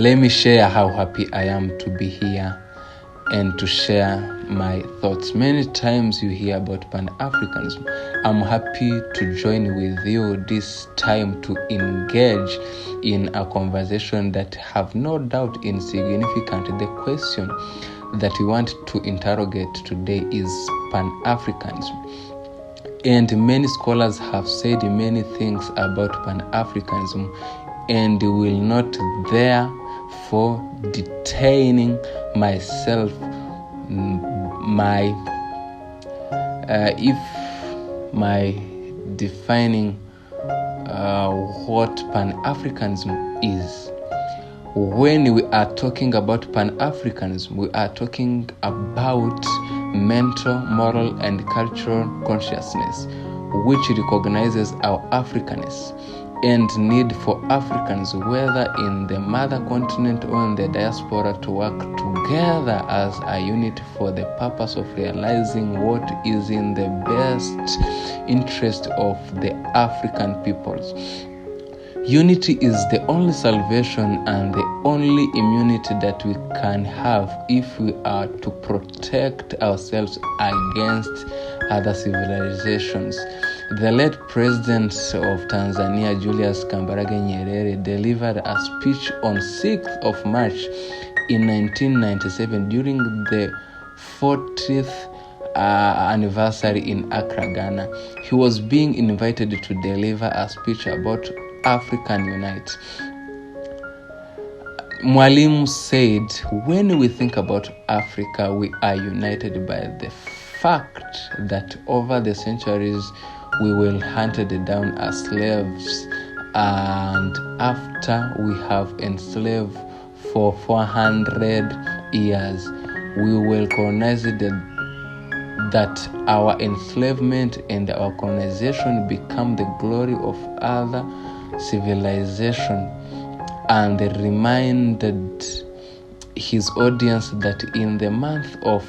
let me share how happy I am to be here and to share my thoughts. Many times you hear about Pan-Africanism. I'm happy to join with you this time to engage in a conversation that have no doubt insignificant. The question that we want to interrogate today is Pan-Africanism. And many scholars have said many things about Pan-Africanism, and will not therefore detaining myself defining what Pan-Africanism is. When we are talking about Pan-Africanism, we are talking about mental, moral, and cultural consciousness, which recognizes our Africanness and need for Africans, whether in the mother continent or in the diaspora, to work together as a unit for the purpose of realizing what is in the best interest of the African peoples. Unity is the only salvation and the only immunity that we can have if we are to protect ourselves against other civilizations. The late President of Tanzania, Julius Kambarage Nyerere, delivered a speech on 6th of March in 1997 during the 40th anniversary in Accra, Ghana. He was being invited to deliver a speech about African Unite. Mwalimu said, when we think about Africa, we are united by the fact that over the centuries we were hunted down as slaves, and after we have enslaved for 400 years, we will colonize that our enslavement and our colonization become the glory of other civilization, and reminded his audience that in the month of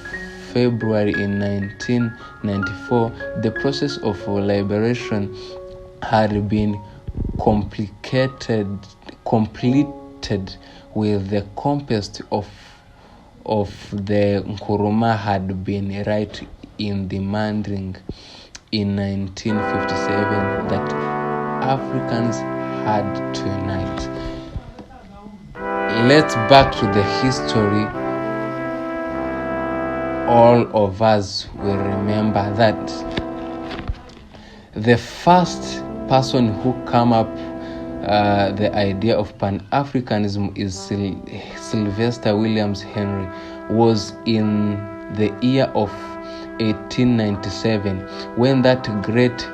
February in 1994, the process of liberation had been completed with the conquest of the Nkrumah had been right in demanding in 1957 that Africans had to unite. Let's back to the history. All of us will remember that the first person who came up the idea of Pan-Africanism is Sylvester Williams Henry, was in the year of 1897 when that great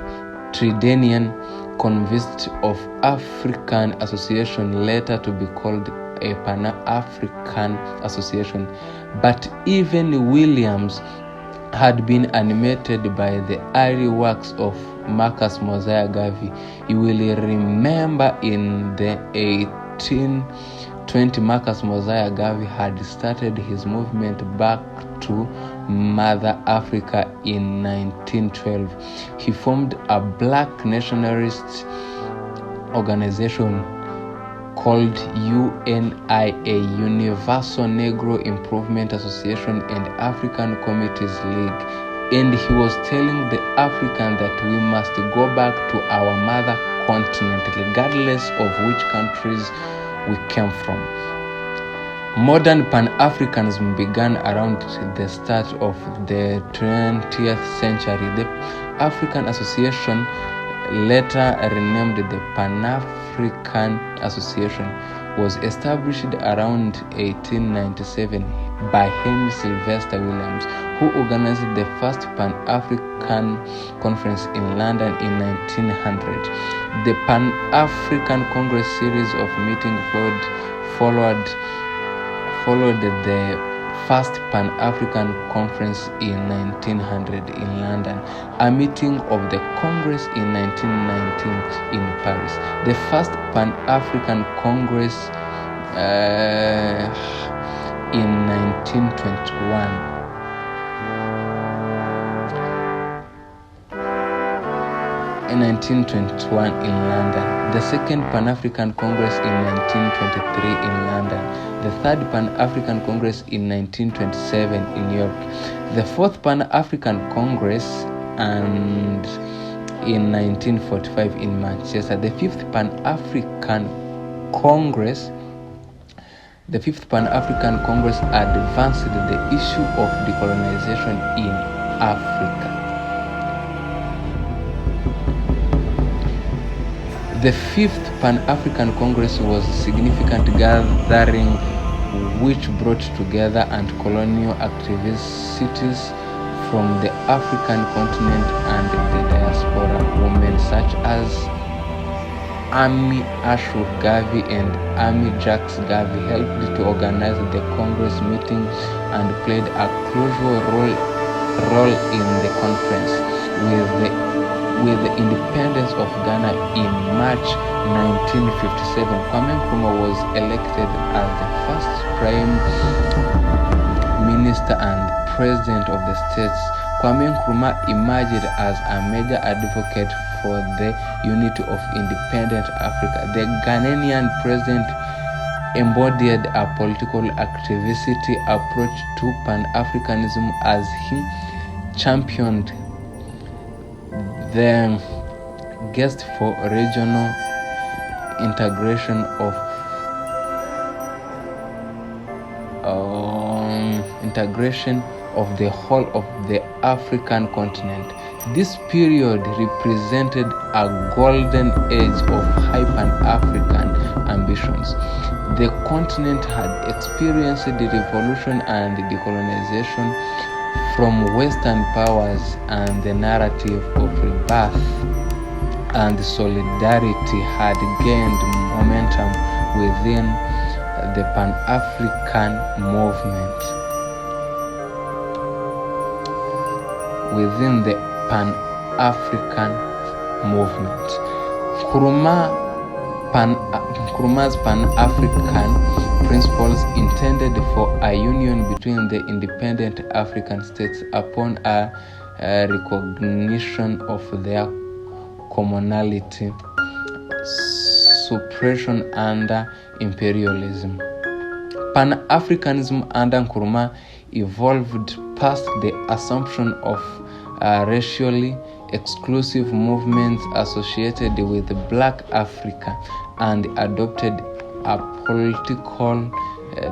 Tridenian Convent of African Association, later to be called a Pan-African Association. But even Williams had been animated by the early works of Marcus Mosiah Garvey. You will remember in the 1820, Marcus Mosiah Garvey had started his movement back to Mother Africa in 1912. He formed a black nationalist organization called UNIA, Universal Negro Improvement Association and African Committees League. And he was telling the African that we must go back to our mother continent, regardless of which countries we came from. Modern Pan-Africanism began around the start of the 20th century. The African Association, later renamed the Pan-African Association, was established around 1897 by Henry Sylvester Williams, who organized the first Pan-African Conference in London in 1900. The Pan-African Congress series of meetings followed the first Pan-African Conference in 1900 in London, a meeting of the Congress in 1919 in Paris, the first Pan-African Congress in 1921. in 1921 in London, the Second Pan-African Congress in 1923 in London, the Third Pan-African Congress in 1927 in New York, the Fourth Pan-African Congress and in 1945 in Manchester, the Fifth Pan-African Congress advanced the issue of decolonization in Africa. The Fifth Pan-African Congress was a significant gathering which brought together anti-colonial activities from the African continent and the diaspora. Women such as Amy Ashur Garvey and Amy Jacques Garvey helped to organize the Congress meeting and played a crucial role in the conference. With the independence of Ghana in March 1957, Kwame Nkrumah was elected as the first Prime Minister and President of the States. Kwame Nkrumah emerged as a major advocate for the unity of independent Africa. The Ghanaian president embodied a political activist approach to Pan-Africanism as he championed the quest for regional integration of the whole of the African continent. This period represented a golden age of high Pan-African ambitions. The continent had experienced the revolution and decolonization from Western powers, and the narrative of rebirth and solidarity had gained momentum within the Pan-African movement. Nkrumah's Pan-African principles intended for a union between the independent African states upon a recognition of their commonality, suppression under imperialism. Pan-Africanism under Nkrumah evolved past the assumption of racially exclusive movements associated with Black Africa and adopted a political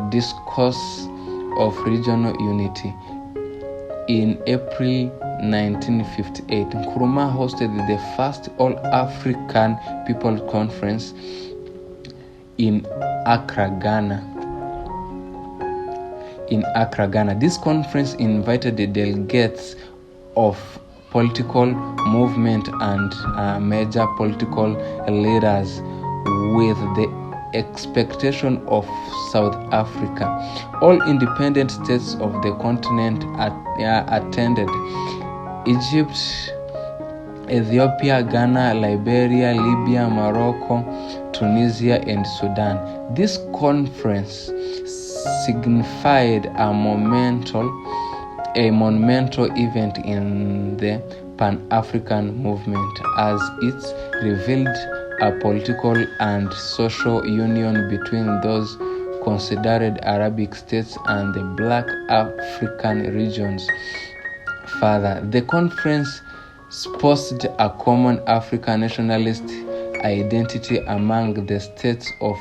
discourse of regional unity. In April 1958, Nkrumah hosted the first All-African People Conference in Accra, Ghana. This conference invited the delegates of political movement and major political leaders with the expectation of South Africa. All independent states of the continent attended: Egypt, Ethiopia, Ghana, Liberia, Libya, Morocco, Tunisia, and Sudan. This conference signified a monumental event in the Pan-African movement, as it revealed a political and social union between those considered Arabic states and the Black African regions. Further, the conference espoused a common African nationalist identity among the states of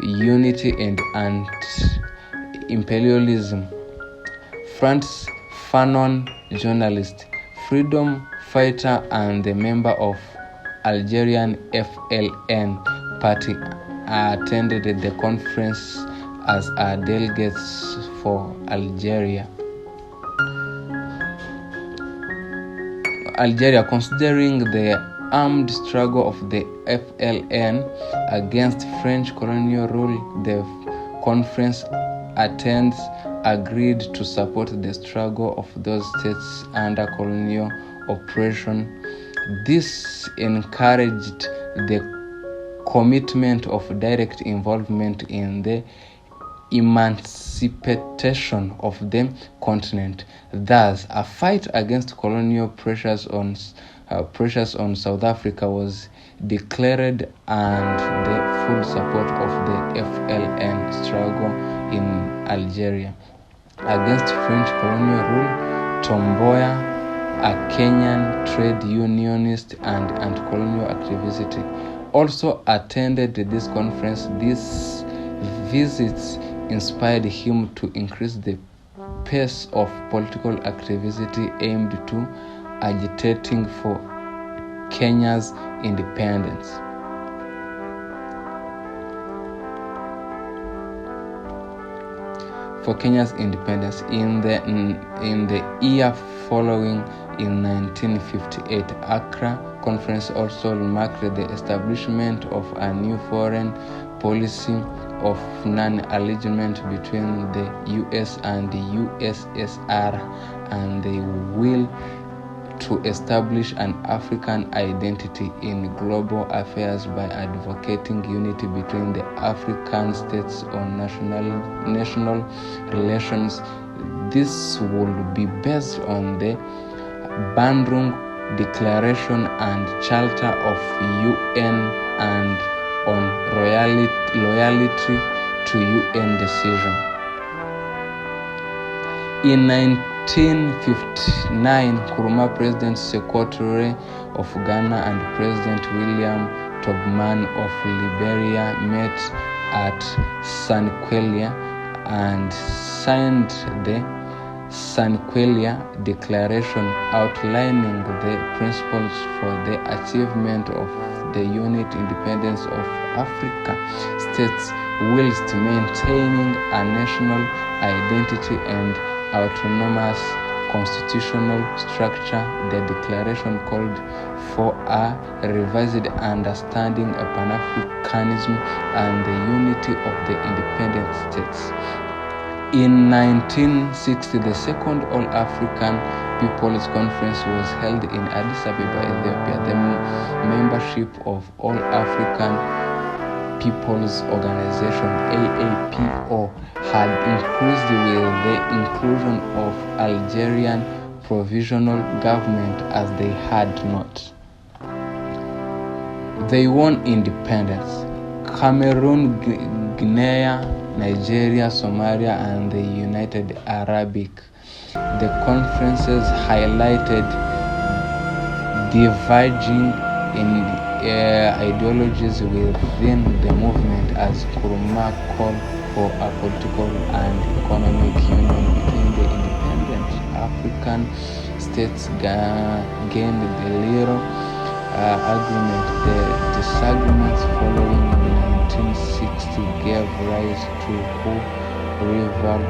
unity and anti-imperialism. Franz Fanon, journalist, freedom fighter, and the member of Algerian FLN party, attended the conference as a delegate for Algeria, considering the armed struggle of the FLN against French colonial rule. The conference attendants agreed to support the struggle of those states under colonial oppression. This encouraged the commitment of direct involvement in the emancipation of the continent. Thus, a fight against colonial pressures on pressures on South Africa was declared, and the full support of the FLN struggle in Algeria against French colonial rule. Tomboya, a Kenyan trade unionist and anti-colonial activist, also attended this conference. These visits inspired him to increase the pace of political activity aimed to agitating for Kenya's independence. In the year following, in 1958, Accra Conference also marked the establishment of a new foreign policy of non-alignment between the US and the USSR, and the will to establish an African identity in global affairs by advocating unity between the African states on national relations. This would be based on the Bandung Declaration and Charter of UN and on loyalty to UN decision. In 1959, Nkrumah, President Secretary of Ghana, and President William Tubman of Liberia met at Sanquelia and signed the Sanquelia Declaration outlining the principles for the achievement of the unit independence of Africa states whilst maintaining a national identity and autonomous constitutional structure. The declaration called for a revised understanding of pan-africanism and the unity of the independent states. In 1960, the second All-African People's Conference was held in Addis Ababa, Ethiopia. The membership of All-African People's Organization, AAPO, had increased with the inclusion of Algerian provisional government, as they had not. They won independence. Cameroon, Guinea, Nigeria, Somalia, and the United Arabic. The conferences highlighted diverging in ideologies within the movement, as Nkrumah called for a political and economic union between the independent African states gained the little agreement. The disagreements following 1960 gave rise to rival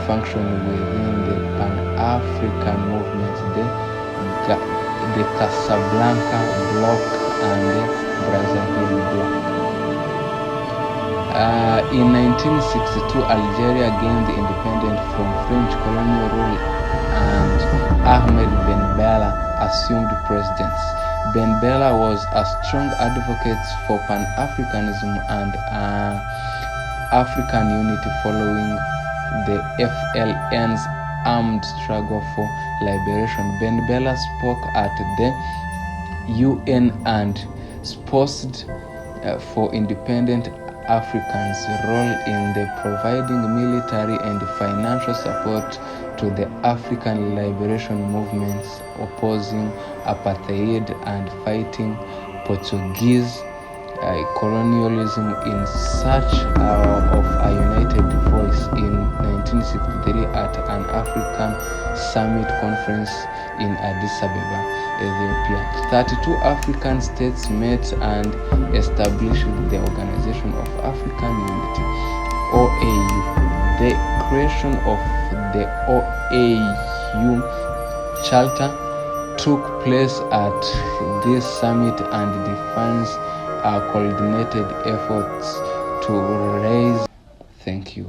functions within the Pan-African movement, the Casablanca bloc and the Brazzaville bloc. In 1962, Algeria gained independence from French colonial rule, and Ahmed Ben Bella assumed presidency. Ben Bella was a strong advocate for Pan-Africanism and African unity following the FLN's armed struggle for liberation. Ben Bella spoke at the UN and espoused for independent Africans' role in the providing military and financial support to the African liberation movements, opposing apartheid and fighting Portuguese colonialism in search of a united voice. In 1963, at an African Summit conference in Addis Ababa, Ethiopia, 32 African states met and established the Organization of African Unity, OAU. The creation of the OAU Charter took place at this summit and defines coordinated efforts to raise. Thank you.